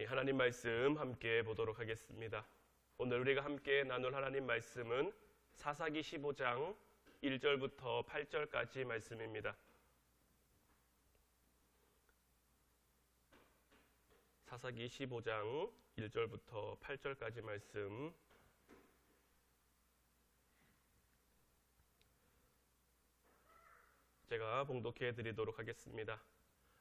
우리 하나님 말씀 함께 보도록 하겠습니다. 오늘 우리가 함께 나눌 하나님 말씀은 사사기 15장 1절부터 8절까지 말씀입니다. 사사기 15장 1절부터 8절까지 말씀, 제가 봉독해 드리도록 하겠습니다.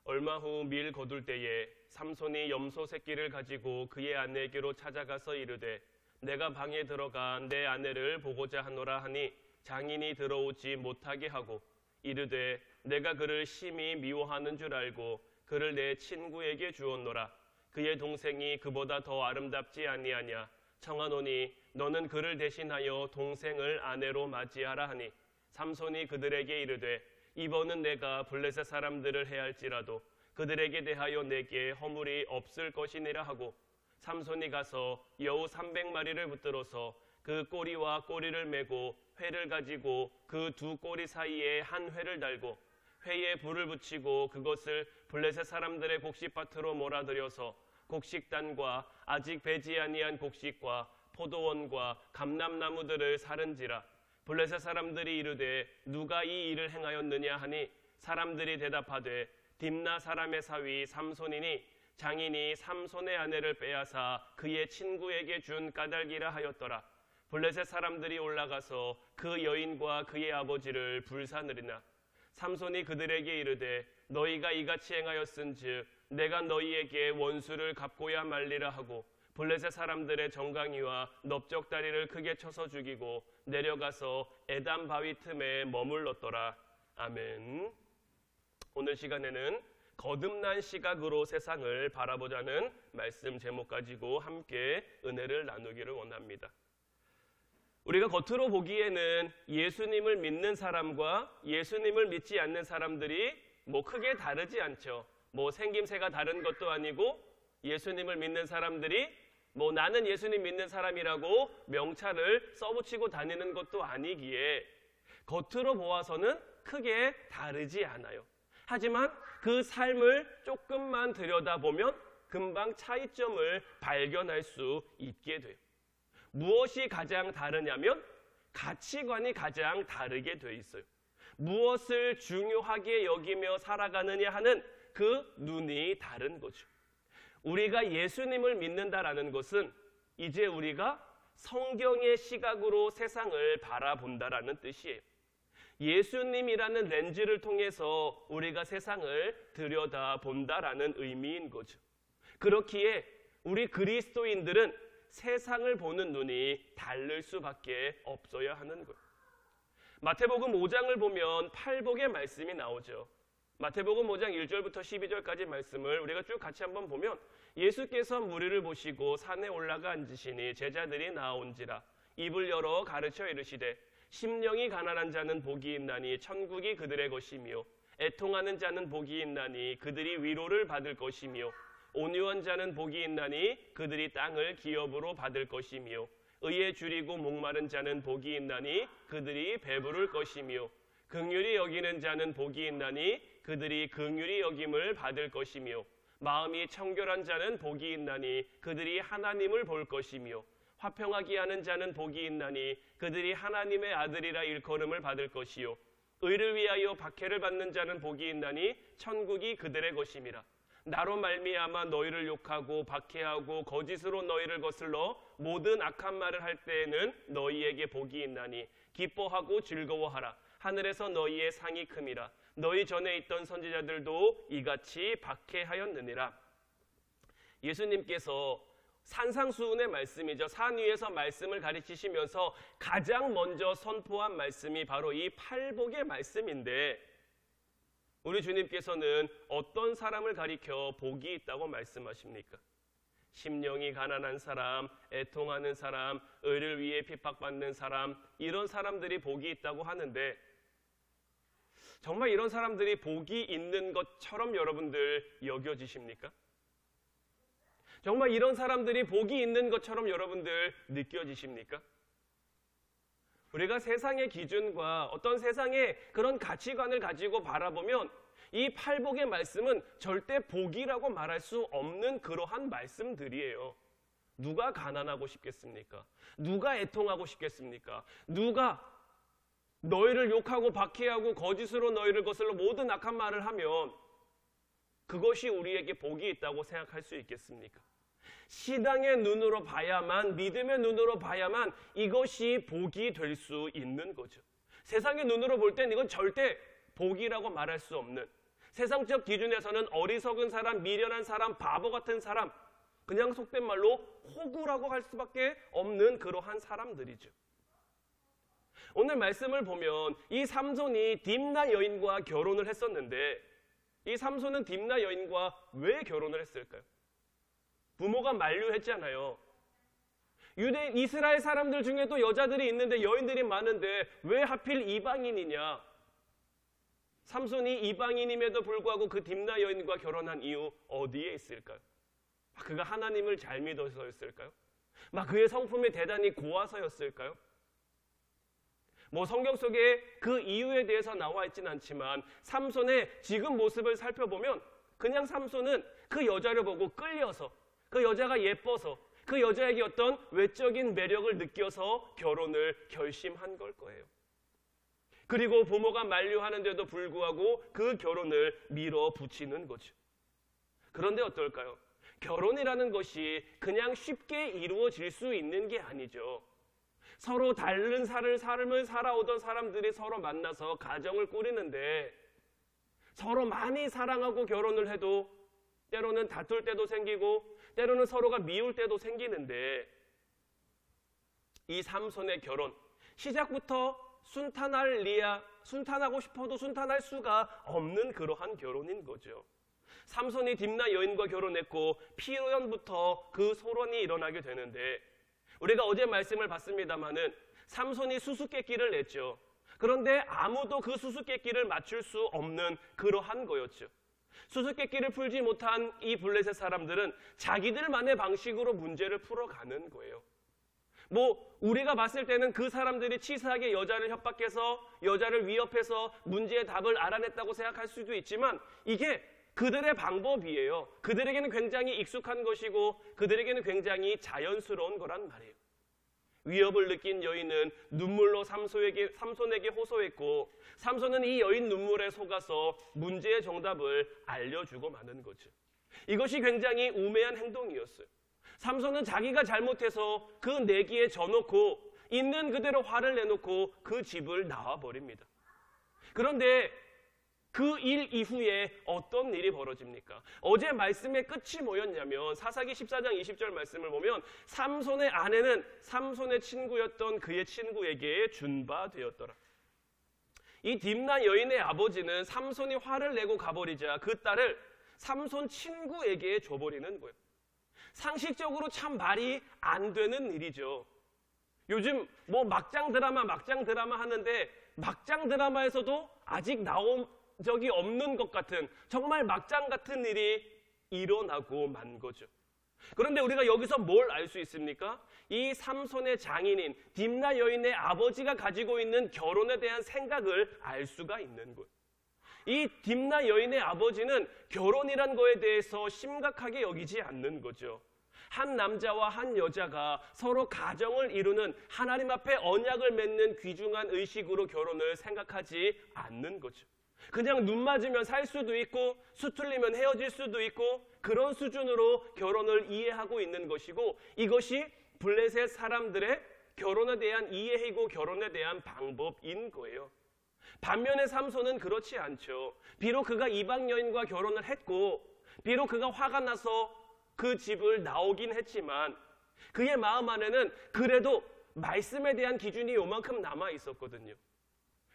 얼마 후 밀 거둘 때에 삼손이 염소 새끼를 가지고 그의 아내에게로 찾아가서 이르되 내가 방에 들어가 내 아내를 보고자 하노라 하니 장인이 들어오지 못하게 하고 이르되 내가 그를 심히 미워하는 줄 알고 그를 내 친구에게 주었노라. 그의 동생이 그보다 더 아름답지 아니하냐. 청하노니 너는 그를 대신하여 동생을 아내로 맞이하라 하니 삼손이 그들에게 이르되 이번은 내가 블레셋 사람들을 해할지라도 그들에게 대하여 내게 허물이 없을 것이니라 하고 삼손이 가서 여우 300마리를 붙들어서 그 꼬리와 꼬리를 메고 회를 가지고 그 두 꼬리 사이에 한 회를 달고 회에 불을 붙이고 그것을 블레셋 사람들의 곡식밭으로 몰아들여서 곡식단과 아직 배지 아니한 곡식과 포도원과 감람나무들을 사른지라. 블레셋 사람들이 이르되 누가 이 일을 행하였느냐 하니 사람들이 대답하되 딥나 사람의 사위 삼손이니 장인이 삼손의 아내를 빼앗아 그의 친구에게 준 까닭이라 하였더라. 블레셋 사람들이 올라가서 그 여인과 그의 아버지를 불사느리나 삼손이 그들에게 이르되 너희가 이같이 행하였은즉 내가 너희에게 원수를 갚고야 말리라 하고 블레셋 사람들의 정강이와 넓적다리를 크게 쳐서 죽이고 내려가서 에담 바위 틈에 머물렀더라. 아멘. 오늘 시간에는 거듭난 시각으로 세상을 바라보자는 말씀 제목 가지고 함께 은혜를 나누기를 원합니다. 우리가 겉으로 보기에는 예수님을 믿는 사람과 예수님을 믿지 않는 사람들이 크게 다르지 않죠. 생김새가 다른 것도 아니고 예수님을 믿는 사람들이 나는 예수님 믿는 사람이라고 명찰을 써붙이고 다니는 것도 아니기에 겉으로 보아서는 크게 다르지 않아요. 하지만 그 삶을 조금만 들여다보면 금방 차이점을 발견할 수 있게 돼요. 무엇이 가장 다르냐면 가치관이 가장 다르게 돼 있어요. 무엇을 중요하게 여기며 살아가느냐 하는 그 눈이 다른 거죠. 우리가 예수님을 믿는다라는 것은 이제 우리가 성경의 시각으로 세상을 바라본다라는 뜻이에요. 예수님이라는 렌즈를 통해서 우리가 세상을 들여다본다라는 의미인 거죠. 그렇기에 우리 그리스도인들은 세상을 보는 눈이 다를 수밖에 없어야 하는 거예요. 마태복음 5장을 보면 팔복의 말씀이 나오죠. 마태복음 5장 1절부터 12절까지 말씀을 우리가 쭉 같이 한번 보면 예수께서 무리를 보시고 산에 올라가 앉으시니 제자들이 나온지라 입을 열어 가르쳐 이르시되 심령이 가난한 자는 복이 있나니 천국이 그들의 것이며 애통하는 자는 복이 있나니 그들이 위로를 받을 것이며 온유한 자는 복이 있나니 그들이 땅을 기업으로 받을 것이며 의에 줄이고 목마른 자는 복이 있나니 그들이 배부를 것이며 긍휼히 여기는 자는 복이 있나니 그들이 긍휼히 여김을 받을 것이며 마음이 청결한 자는 복이 있나니 그들이 하나님을 볼 것이며 화평하게 하는 자는 복이 있나니 그들이 하나님의 아들이라 일컬음을 받을 것이요 의를 위하여 박해를 받는 자는 복이 있나니 천국이 그들의 것임이라. 나로 말미암아 너희를 욕하고 박해하고 거짓으로 너희를 거슬러 모든 악한 말을 할 때에는 너희에게 복이 있나니 기뻐하고 즐거워하라. 하늘에서 너희의 상이 큼이라. 너희 전에 있던 선지자들도 이같이 박해하였느니라. 예수님께서 산상수훈의 말씀이죠. 산 위에서 말씀을 가르치시면서 가장 먼저 선포한 말씀이 바로 이 팔복의 말씀인데 우리 주님께서는 어떤 사람을 가리켜 복이 있다고 말씀하십니까? 심령이 가난한 사람, 애통하는 사람, 의를 위해 핍박받는 사람, 이런 사람들이 복이 있다고 하는데 정말 이런 사람들이 복이 있는 것처럼 여러분들 여겨지십니까? 정말 이런 사람들이 복이 있는 것처럼 여러분들 느껴지십니까? 우리가 세상의 기준과 어떤 세상의 그런 가치관을 가지고 바라보면 이 팔복의 말씀은 절대 복이라고 말할 수 없는 그러한 말씀들이에요. 누가 가난하고 싶겠습니까? 누가 애통하고 싶겠습니까? 누가 너희를 욕하고 박해하고 거짓으로 너희를 거슬러 모든 악한 말을 하면 그것이 우리에게 복이 있다고 생각할 수 있겠습니까? 신앙의 눈으로 봐야만, 믿음의 눈으로 봐야만 이것이 복이 될 수 있는 거죠. 세상의 눈으로 볼 땐 이건 절대 복이라고 말할 수 없는, 세상적 기준에서는 어리석은 사람, 미련한 사람, 바보 같은 사람, 그냥 속된 말로 호구라고 할 수밖에 없는 그러한 사람들이죠. 오늘 말씀을 보면 이 삼손이 딥나 여인과 결혼을 했었는데, 이 삼손은 딥나 여인과 왜 결혼을 했을까요? 부모가 만류했잖아요. 이스라엘 사람들 중에도 여자들이 있는데, 여인들이 많은데 왜 하필 이방인이냐? 삼손이 이방인임에도 불구하고 그 딥나 여인과 결혼한 이유 어디에 있을까요? 그가 하나님을 잘 믿어서였을까요? 그의 성품이 대단히 고와서였을까요? 성경 속에 그 이유에 대해서 나와 있지는 않지만 삼손의 지금 모습을 살펴보면 그냥 삼손은 그 여자를 보고 끌려서, 그 여자가 예뻐서, 그 여자에게 어떤 외적인 매력을 느껴서 결혼을 결심한 걸 거예요. 그리고 부모가 만류하는데도 불구하고 그 결혼을 밀어붙이는 거죠. 그런데 어떨까요? 결혼이라는 것이 그냥 쉽게 이루어질 수 있는 게 아니죠. 서로 다른 삶을 살아오던 사람들이 서로 만나서 가정을 꾸리는데, 서로 많이 사랑하고 결혼을 해도 때로는 다툴 때도 생기고 때로는 서로가 미울 때도 생기는데, 이 삼손의 결혼, 시작부터 순탄하고 싶어도 순탄할 수가 없는 그러한 결혼인 거죠. 삼손이 딥나 여인과 결혼했고 피로연부터 그 소론이 일어나게 되는데, 우리가 어제 말씀을 봤습니다마는 삼손이 수수께끼를 냈죠. 그런데 아무도 그 수수께끼를 맞출 수 없는 그러한 거였죠. 수수께끼를 풀지 못한 이 블레셋 사람들은 자기들만의 방식으로 문제를 풀어가는 거예요. 우리가 봤을 때는 그 사람들이 치사하게 여자를 협박해서, 여자를 위협해서 문제의 답을 알아냈다고 생각할 수도 있지만, 이게 그들의 방법이에요. 그들에게는 굉장히 익숙한 것이고 그들에게는 굉장히 자연스러운 거란 말이에요. 위협을 느낀 여인은 눈물로 삼손에게 호소했고, 삼손은 이 여인 눈물에 속아서 문제의 정답을 알려주고 마는 거죠. 이것이 굉장히 우매한 행동이었어요. 삼손은 자기가 잘못해서 그 내기에 져놓고 있는 그대로 화를 내놓고 그 집을 나와버립니다. 그런데 그 일 이후에 어떤 일이 벌어집니까? 어제 말씀의 끝이 뭐였냐면 사사기 14장 20절 말씀을 보면 삼손의 아내는 삼손의 친구였던 그의 친구에게 준 바 되었더라. 이 딥나 여인의 아버지는 삼손이 화를 내고 가버리자 그 딸을 삼손 친구에게 줘버리는 거예요. 상식적으로 참 말이 안 되는 일이죠. 요즘 막장 드라마 하는데, 막장 드라마에서도 아직 나온 적이 없는 것 같은, 정말 막장 같은 일이 일어나고 만 거죠. 그런데 우리가 여기서 뭘 알 수 있습니까? 이 삼손의 장인인 딥나 여인의 아버지가 가지고 있는 결혼에 대한 생각을 알 수가 있는 거예요. 이 딥나 여인의 아버지는 결혼이란 거에 대해서 심각하게 여기지 않는 거죠. 한 남자와 한 여자가 서로 가정을 이루는, 하나님 앞에 언약을 맺는 귀중한 의식으로 결혼을 생각하지 않는 거죠. 그냥 눈 맞으면 살 수도 있고 수틀리면 헤어질 수도 있고 그런 수준으로 결혼을 이해하고 있는 것이고, 이것이 블레셋 사람들의 결혼에 대한 이해이고 결혼에 대한 방법인 거예요. 반면에 삼손은 그렇지 않죠. 비록 그가 이방 여인과 결혼을 했고, 비록 그가 화가 나서 그 집을 나오긴 했지만 그의 마음 안에는 그래도 말씀에 대한 기준이 요만큼 남아 있었거든요.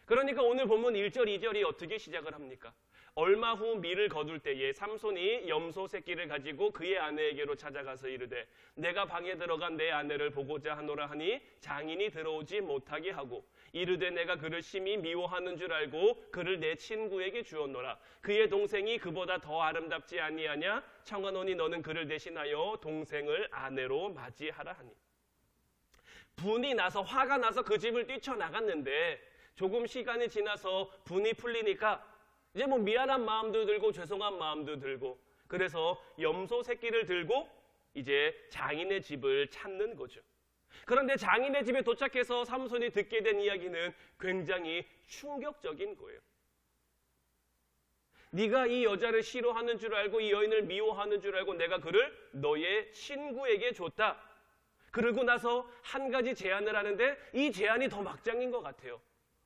그러니까 오늘 본문 1절, 2절이 어떻게 시작을 합니까? 얼마 후 밀을 거둘 때에 삼손이 염소 새끼를 가지고 그의 아내에게로 찾아가서 이르되 내가 방에 들어간 내 아내를 보고자 하노라 하니 장인이 들어오지 못하게 하고 이르되 내가 그를 심히 미워하는 줄 알고 그를 내 친구에게 주었노라. 그의 동생이 그보다 더 아름답지 아니하냐? 청하노니 너는 그를 대신하여 동생을 아내로 맞이하라 하니. 분이 나서, 화가 나서 그 집을 뛰쳐나갔는데 조금 시간이 지나서 분이 풀리니까 이제 뭐 미안한 마음도 들고 죄송한 마음도 들고, 그래서 염소 새끼를 들고 이제 장인의 집을 찾는 거죠. 그런데 장인의 집에 도착해서 삼손이 듣게 된 이야기는 굉장히 충격적인 거예요. 네가 이 여자를 싫어하는 줄 알고 이 여인을 미워하는 줄 알고 내가 그를 너의 친구에게 줬다. 그러고 나서 한 가지 제안을 하는데 이 제안이 더 막장인 것 같아요.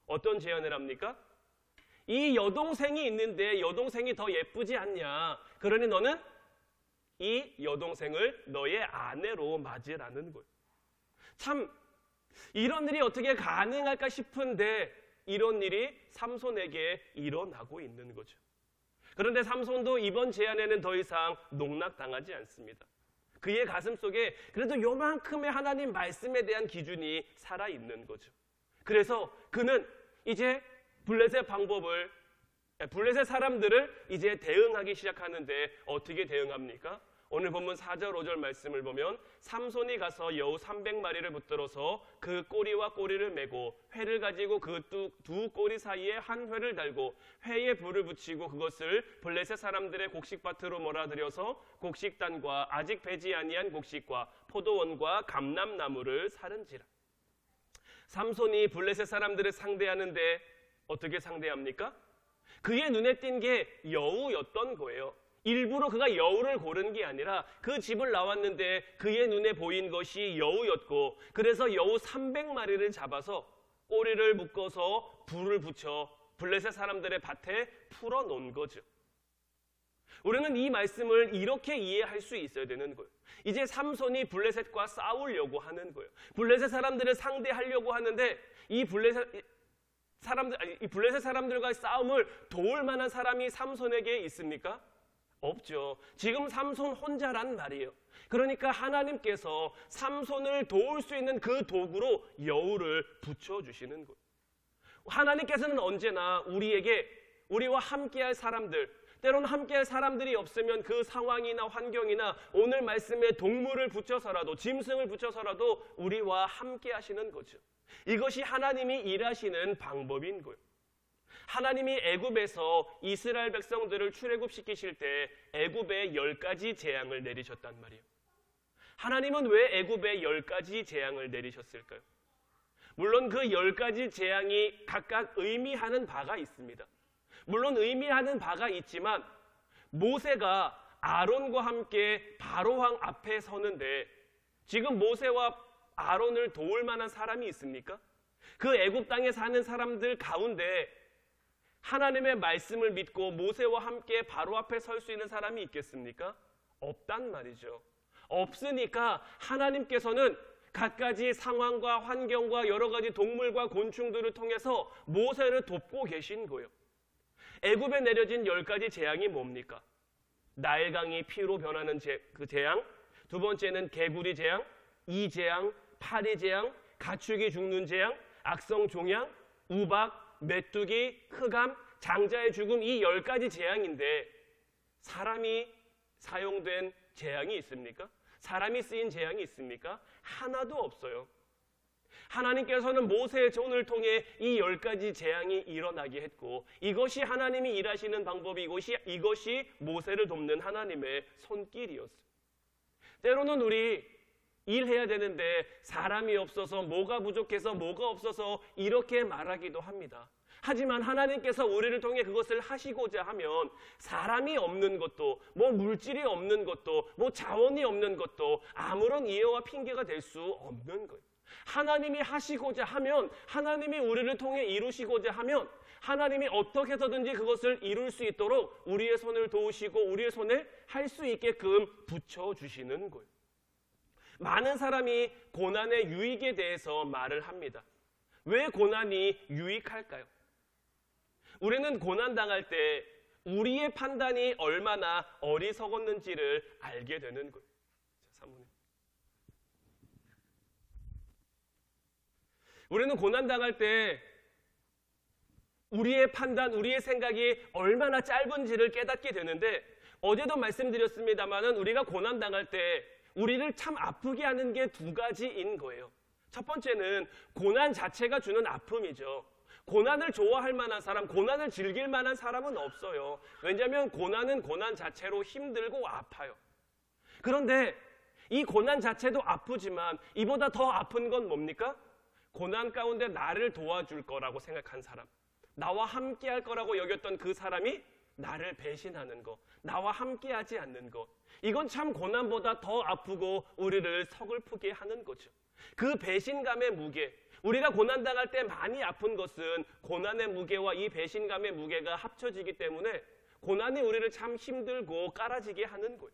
어떤 제안을 합니까? 이 여동생이 있는데 여동생이 더 예쁘지 않냐. 그러니 너는 이 여동생을 너의 아내로 맞으라는 거예요. 참 이런 일이 어떻게 가능할까 싶은데 이런 일이 삼손에게 일어나고 있는 거죠. 그런데 삼손도 이번 제안에는 더 이상 농락당하지 않습니다. 그의 가슴 속에 그래도 요만큼의 하나님 말씀에 대한 기준이 살아있는 거죠. 그래서 그는 이제 블레셋 사람들을 이제 대응하기 시작하는데 어떻게 대응합니까? 오늘 본문 4절 5절 말씀을 보면 삼손이 가서 여우 300마리를 붙들어서 그 꼬리와 꼬리를 메고 회를 가지고 그 두 꼬리 사이에 한 회를 달고 회에 불을 붙이고 그것을 블레셋 사람들의 곡식밭으로 몰아들여서 곡식단과 아직 배지 아니한 곡식과 포도원과 감람나무를 사른지라. 삼손이 블레셋 사람들을 상대하는데 어떻게 상대합니까? 그의 눈에 띈 게 여우였던 거예요. 일부러 그가 여우를 고른 게 아니라 그 집을 나왔는데 그의 눈에 보인 것이 여우였고, 그래서 여우 300마리를 잡아서 꼬리를 묶어서 불을 붙여 블레셋 사람들의 밭에 풀어놓은 거죠. 우리는 이 말씀을 이렇게 이해할 수 있어야 되는 거예요. 이제 삼손이 블레셋과 싸우려고 하는 거예요. 블레셋 사람들을 상대하려고 하는데 이 블레셋 사람들과의 싸움을 도울 만한 사람이 삼손에게 있습니까? 없죠. 지금 삼손 혼자란 말이에요. 그러니까 하나님께서 삼손을 도울 수 있는 그 도구로 여우를 붙여주시는 거예요. 하나님께서는 언제나 우리와 함께할 사람들, 때로는 함께할 사람들이 없으면 그 상황이나 환경이나 오늘 말씀에 동물을 붙여서라도, 짐승을 붙여서라도 우리와 함께 하시는 거죠. 이것이 하나님이 일하시는 방법인 거예요. 하나님이 애굽에서 이스라엘 백성들을 출애굽시키실 때 애굽에 10가지 재앙을 내리셨단 말이에요. 하나님은 왜 애굽에 10가지 재앙을 내리셨을까요? 물론 그 10가지 재앙이 각각 의미하는 바가 있습니다. 물론 의미하는 바가 있지만 모세가 아론과 함께 바로왕 앞에 서는데 지금 모세와 아론을 도울 만한 사람이 있습니까? 그 애굽 땅에 사는 사람들 가운데 하나님의 말씀을 믿고 모세와 함께 바로 앞에 설 수 있는 사람이 있겠습니까? 없단 말이죠. 없으니까 하나님께서는 갖가지 상황과 환경과 여러 가지 동물과 곤충들을 통해서 모세를 돕고 계신 거예요. 애굽에 내려진 10가지 재앙이 뭡니까? 나일강이 피로 변하는 그 재앙, 두 번째는 개구리 재앙, 이재앙, 파리 재앙, 가축이 죽는 재앙, 악성 종양, 우박, 메뚜기, 흑암, 장자의 죽음, 이 10가지 재앙인데 사람이 사용된 재앙이 있습니까? 사람이 쓰인 재앙이 있습니까? 하나도 없어요. 하나님께서는 모세의 손을 통해 이 10가지 재앙이 일어나게 했고 이것이 하나님이 일하시는 방법이고 이것이 모세를 돕는 하나님의 손길이었어요. 때로는 우리 일해야 되는데 사람이 없어서 뭐가 부족해서 뭐가 없어서 이렇게 말하기도 합니다. 하지만 하나님께서 우리를 통해 그것을 하시고자 하면 사람이 없는 것도 뭐 물질이 없는 것도 뭐 자원이 없는 것도 아무런 이유와 핑계가 될 수 없는 거예요. 하나님이 하시고자 하면 하나님이 우리를 통해 이루시고자 하면 하나님이 어떻게 해서든지 그것을 이룰 수 있도록 우리의 손을 도우시고 우리의 손에 할 수 있게끔 붙여주시는 거예요. 많은 사람이 고난의 유익에 대해서 말을 합니다. 왜 고난이 유익할까요? 우리는 고난당할 때 우리의 판단이 얼마나 어리석었는지를 알게 되는 거예요. 사모님. 우리는 고난당할 때 우리의 판단, 우리의 생각이 얼마나 짧은지를 깨닫게 되는데 어제도 말씀드렸습니다마는 우리가 고난당할 때 우리를 참 아프게 하는 게 2가지인 거예요. 첫 번째는 고난 자체가 주는 아픔이죠. 고난을 좋아할 만한 사람, 고난을 즐길 만한 사람은 없어요. 왜냐하면 고난은 고난 자체로 힘들고 아파요. 그런데 이 고난 자체도 아프지만 이보다 더 아픈 건 뭡니까? 고난 가운데 나를 도와줄 거라고 생각한 사람, 나와 함께 할 거라고 여겼던 그 사람이 나를 배신하는 거, 나와 함께 하지 않는 거, 이건 참 고난보다 더 아프고 우리를 서글프게 하는 거죠. 그 배신감의 무게, 우리가 고난당할 때 많이 아픈 것은 고난의 무게와 이 배신감의 무게가 합쳐지기 때문에 고난이 우리를 참 힘들고 깔아지게 하는 거예요.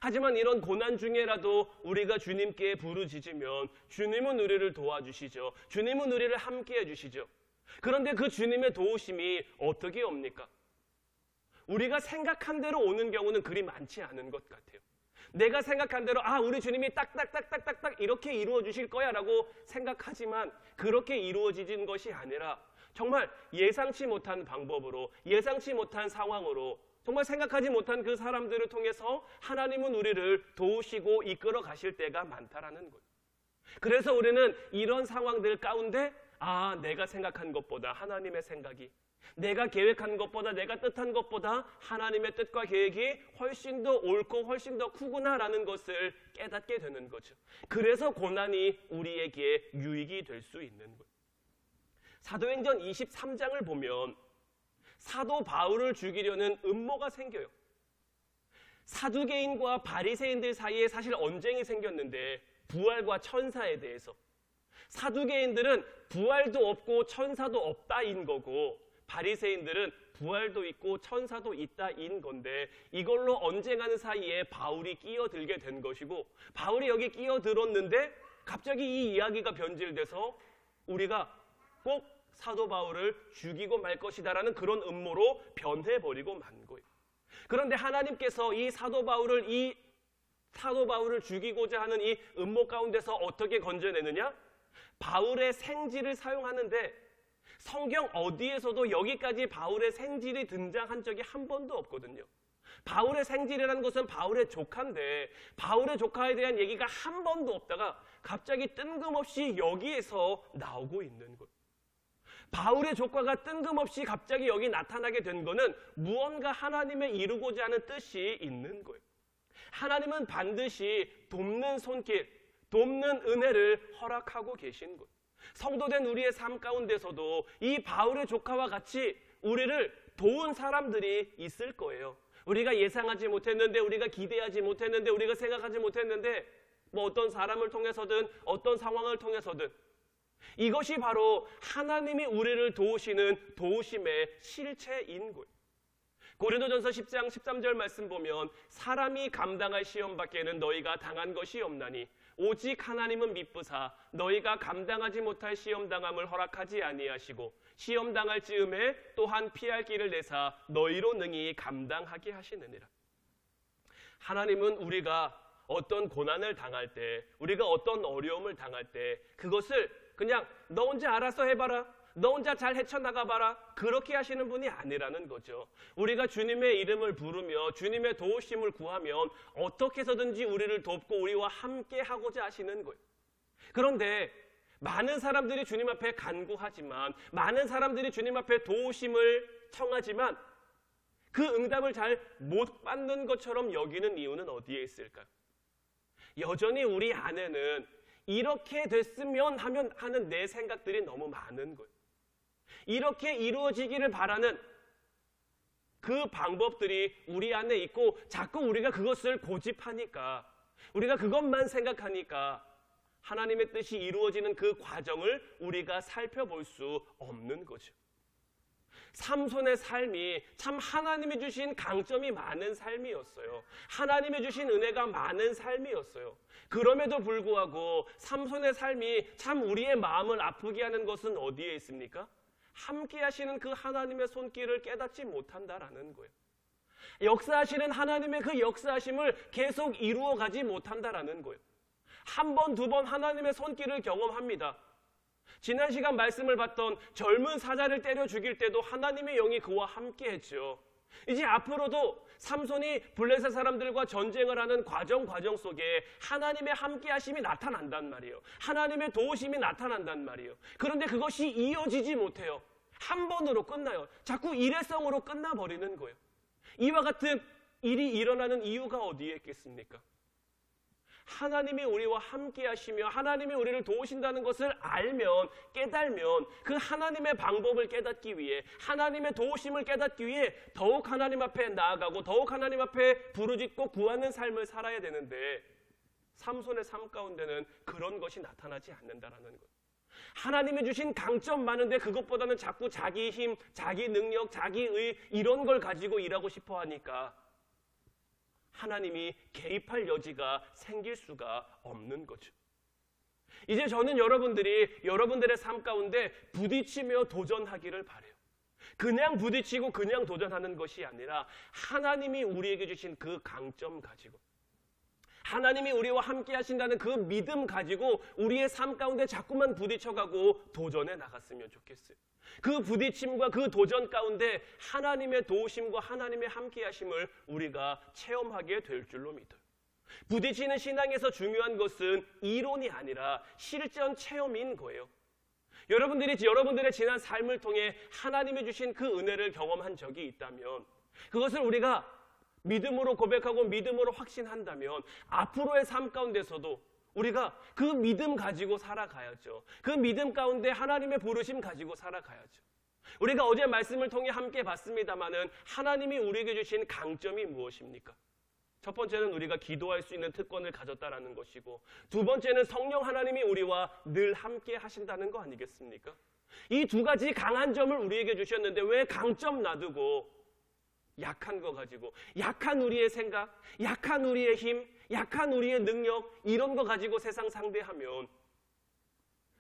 하지만 이런 고난 중에라도 우리가 주님께 부르짖으면 주님은 우리를 도와주시죠. 주님은 우리를 함께 해주시죠. 그런데 그 주님의 도우심이 어떻게 옵니까? 우리가 생각한 대로 오는 경우는 그리 많지 않은 것 같아요. 내가 생각한 대로 우리 주님이 딱딱딱딱딱딱 이렇게 이루어 주실 거야 라고 생각하지만 그렇게 이루어지는 것이 아니라 정말 예상치 못한 방법으로, 예상치 못한 상황으로, 정말 생각하지 못한 그 사람들을 통해서 하나님은 우리를 도우시고 이끌어 가실 때가 많다라는 거예요. 그래서 우리는 이런 상황들 가운데 내가 생각한 것보다 하나님의 생각이, 내가 계획한 것보다, 내가 뜻한 것보다 하나님의 뜻과 계획이 훨씬 더 옳고 훨씬 더 크구나라는 것을 깨닫게 되는 거죠. 그래서 고난이 우리에게 유익이 될 수 있는 거예요. 사도행전 23장을 보면 사도 바울을 죽이려는 음모가 생겨요. 사두개인과 바리새인들 사이에 사실 언쟁이 생겼는데 부활과 천사에 대해서, 사두개인들은 부활도 없고 천사도 없다인 거고 바리새인들은 부활도 있고 천사도 있다인 건데 이걸로 언쟁하는 사이에 바울이 끼어들게 된 것이고, 바울이 여기 끼어들었는데 갑자기 이 이야기가 변질돼서 우리가 꼭 사도 바울을 죽이고 말 것이다라는 그런 음모로 변해버리고 만 거예요. 그런데 하나님께서 이 사도 바울을 죽이고자 하는 이 음모 가운데서 어떻게 건져내느냐? 바울의 생지를 사용하는데 성경 어디에서도 여기까지 바울의 생질이 등장한 적이 한 번도 없거든요. 바울의 생질이라는 것은 바울의 조카인데 바울의 조카에 대한 얘기가 한 번도 없다가 갑자기 뜬금없이 여기에서 나오고 있는 거예요. 바울의 조카가 뜬금없이 갑자기 여기 나타나게 된 거는 무언가 하나님의 이루고자 하는 뜻이 있는 거예요. 하나님은 반드시 돕는 손길, 돕는 은혜를 허락하고 계신 거예요. 성도된 우리의 삶 가운데서도 이 바울의 조카와 같이 우리를 도운 사람들이 있을 거예요. 우리가 예상하지 못했는데, 우리가 기대하지 못했는데, 우리가 생각하지 못했는데, 어떤 사람을 통해서든 어떤 상황을 통해서든 이것이 바로 하나님이 우리를 도우시는 도우심의 실체인 거예요. 고린도전서 10장 13절 말씀 보면 사람이 감당할 시험 밖에는 너희가 당한 것이 없나니 오직 하나님은 미쁘사 너희가 감당하지 못할 시험 당함을 허락하지 아니하시고 시험 당할 즈음에 또한 피할 길을 내사 너희로 능히 감당하게 하시느니라. 하나님은 우리가 어떤 고난을 당할 때, 우리가 어떤 어려움을 당할 때 그것을 그냥 너 혼자 알아서 해봐라, 너 혼자 잘 헤쳐나가봐라, 그렇게 하시는 분이 아니라는 거죠. 우리가 주님의 이름을 부르며 주님의 도우심을 구하면 어떻게 해서든지 우리를 돕고 우리와 함께 하고자 하시는 거예요. 그런데 많은 사람들이 주님 앞에 간구하지만, 많은 사람들이 주님 앞에 도우심을 청하지만 그 응답을 잘 못 받는 것처럼 여기는 이유는 어디에 있을까요? 여전히 우리 안에는 이렇게 됐으면 하는 내 생각들이 너무 많은 거예요. 이렇게 이루어지기를 바라는 그 방법들이 우리 안에 있고 자꾸 우리가 그것을 고집하니까, 우리가 그것만 생각하니까 하나님의 뜻이 이루어지는 그 과정을 우리가 살펴볼 수 없는 거죠. 삼손의 삶이 참 하나님이 주신 강점이 많은 삶이었어요. 하나님이 주신 은혜가 많은 삶이었어요. 그럼에도 불구하고 삼손의 삶이 참 우리의 마음을 아프게 하는 것은 어디에 있습니까? 함께 하시는 그 하나님의 손길을 깨닫지 못한다라는 거예요. 역사하시는 하나님의 그 역사하심을 계속 이루어가지 못한다라는 거예요. 한 번, 두 번 하나님의 손길을 경험합니다. 지난 시간 말씀을 봤던 젊은 사자를 때려 죽일 때도 하나님의 영이 그와 함께 했죠. 이제 앞으로도 삼손이 블레셋 사람들과 전쟁을 하는 과정 속에 하나님의 함께 하심이 나타난단 말이에요. 하나님의 도우심이 나타난단 말이에요. 그런데 그것이 이어지지 못해요. 한 번으로 끝나요. 자꾸 일회성으로 끝나버리는 거예요. 이와 같은 일이 일어나는 이유가 어디에 있겠습니까? 하나님이 우리와 함께 하시며 하나님이 우리를 도우신다는 것을 알면, 깨달으면 그 하나님의 방법을 깨닫기 위해, 하나님의 도우심을 깨닫기 위해 더욱 하나님 앞에 나아가고 더욱 하나님 앞에 부르짖고 구하는 삶을 살아야 되는데, 삼손의 삶 가운데는 그런 것이 나타나지 않는다라는 거예요. 하나님이 주신 강점 많은데 그것보다는 자꾸 자기 힘, 자기 능력, 자기의 이런 걸 가지고 일하고 싶어 하니까 하나님이 개입할 여지가 생길 수가 없는 거죠. 이제 저는 여러분들의 삶 가운데 부딪히며 도전하기를 바라요. 그냥 부딪히고 그냥 도전하는 것이 아니라 하나님이 우리에게 주신 그 강점 가지고, 하나님이 우리와 함께 하신다는 그 믿음 가지고 우리의 삶 가운데 자꾸만 부딪혀가고 도전해 나갔으면 좋겠어요. 그 부딪힘과 그 도전 가운데 하나님의 도우심과 하나님의 함께 하심을 우리가 체험하게 될 줄로 믿어요. 부딪히는 신앙에서 중요한 것은 이론이 아니라 실전 체험인 거예요. 여러분들의 지난 삶을 통해 하나님이 주신 그 은혜를 경험한 적이 있다면, 그것을 우리가 믿음으로 고백하고 믿음으로 확신한다면 앞으로의 삶 가운데서도 우리가 그 믿음 가지고 살아가야죠. 그 믿음 가운데 하나님의 부르심 가지고 살아가야죠. 우리가 어제 말씀을 통해 함께 봤습니다마는 하나님이 우리에게 주신 강점이 무엇입니까? 첫 번째는 우리가 기도할 수 있는 특권을 가졌다라는 것이고, 두 번째는 성령 하나님이 우리와 늘 함께 하신다는 거 아니겠습니까? 이 두 가지 강한 점을 우리에게 주셨는데 왜 강점 놔두고 약한 거 가지고, 약한 우리의 생각, 약한 우리의 힘, 약한 우리의 능력, 이런 거 가지고 세상 상대하면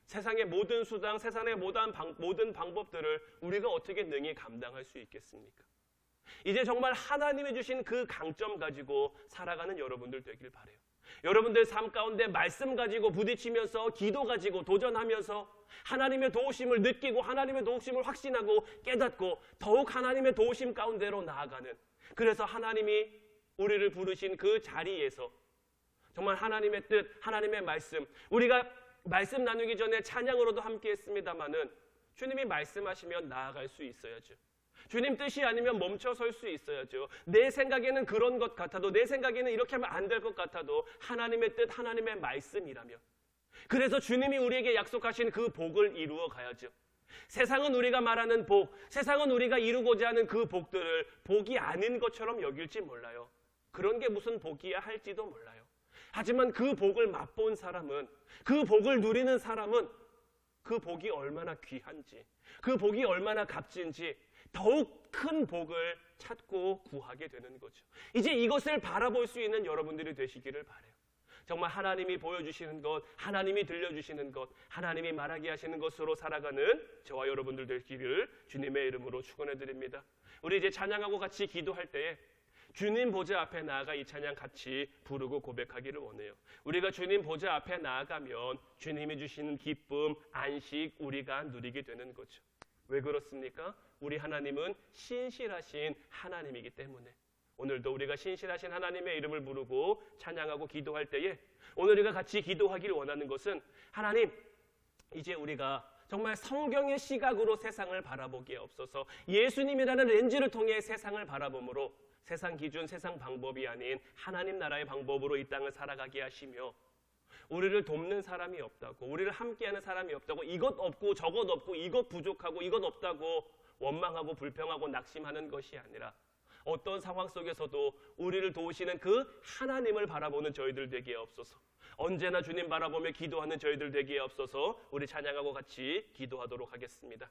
세상의 모든 수단, 세상의 모든 방법들을 우리가 어떻게 능히 감당할 수 있겠습니까? 이제 정말 하나님이 주신 그 강점 가지고 살아가는 여러분들 되길 바라요. 여러분들 삶 가운데 말씀 가지고 부딪히면서, 기도 가지고 도전하면서 하나님의 도우심을 느끼고 하나님의 도우심을 확신하고 깨닫고 더욱 하나님의 도우심 가운데로 나아가는, 그래서 하나님이 우리를 부르신 그 자리에서 정말 하나님의 뜻, 하나님의 말씀, 우리가 말씀 나누기 전에 찬양으로도 함께 했습니다마는 주님이 말씀하시면 나아갈 수 있어야죠. 주님 뜻이 아니면 멈춰 설 수 있어야죠. 내 생각에는 그런 것 같아도, 내 생각에는 이렇게 하면 안 될 것 같아도 하나님의 뜻, 하나님의 말씀이라면, 그래서 주님이 우리에게 약속하신 그 복을 이루어 가야죠. 세상은 우리가 말하는 복, 세상은 우리가 이루고자 하는 그 복들을 복이 아닌 것처럼 여길지 몰라요. 그런 게 무슨 복이야 할지도 몰라요. 하지만 그 복을 맛본 사람은, 그 복을 누리는 사람은 그 복이 얼마나 귀한지, 그 복이 얼마나 값진지 더욱 큰 복을 찾고 구하게 되는 거죠. 이제 이것을 바라볼 수 있는 여러분들이 되시기를 바라요. 정말 하나님이 보여주시는 것, 하나님이 들려주시는 것, 하나님이 말하게 하시는 것으로 살아가는 저와 여러분들 되기를 주님의 이름으로 축원해 드립니다. 우리 이제 찬양하고 같이 기도할 때에 주님 보좌 앞에 나아가 이 찬양 같이 부르고 고백하기를 원해요. 우리가 주님 보좌 앞에 나아가면 주님이 주시는 기쁨, 안식 우리가 누리게 되는 거죠. 왜 그렇습니까? 우리 하나님은 신실하신 하나님이기 때문에. 오늘도 우리가 신실하신 하나님의 이름을 부르고 찬양하고 기도할 때에 오늘 우리가 같이 기도하기를 원하는 것은, 하나님, 이제 우리가 정말 성경의 시각으로 세상을 바라보기에 없어서 예수님이라는 렌즈를 통해 세상을 바라봄으로 세상 기준, 세상 방법이 아닌 하나님 나라의 방법으로 이 땅을 살아가게 하시며, 우리를 돕는 사람이 없다고, 우리를 함께하는 사람이 없다고, 이것 없고 저것 없고 이것 부족하고 이것 없다고 원망하고 불평하고 낙심하는 것이 아니라 어떤 상황 속에서도 우리를 도우시는 그 하나님을 바라보는 저희들 되기에 없어서, 언제나 주님 바라보며 기도하는 저희들 되기에 없어서 우리 찬양하고 같이 기도하도록 하겠습니다.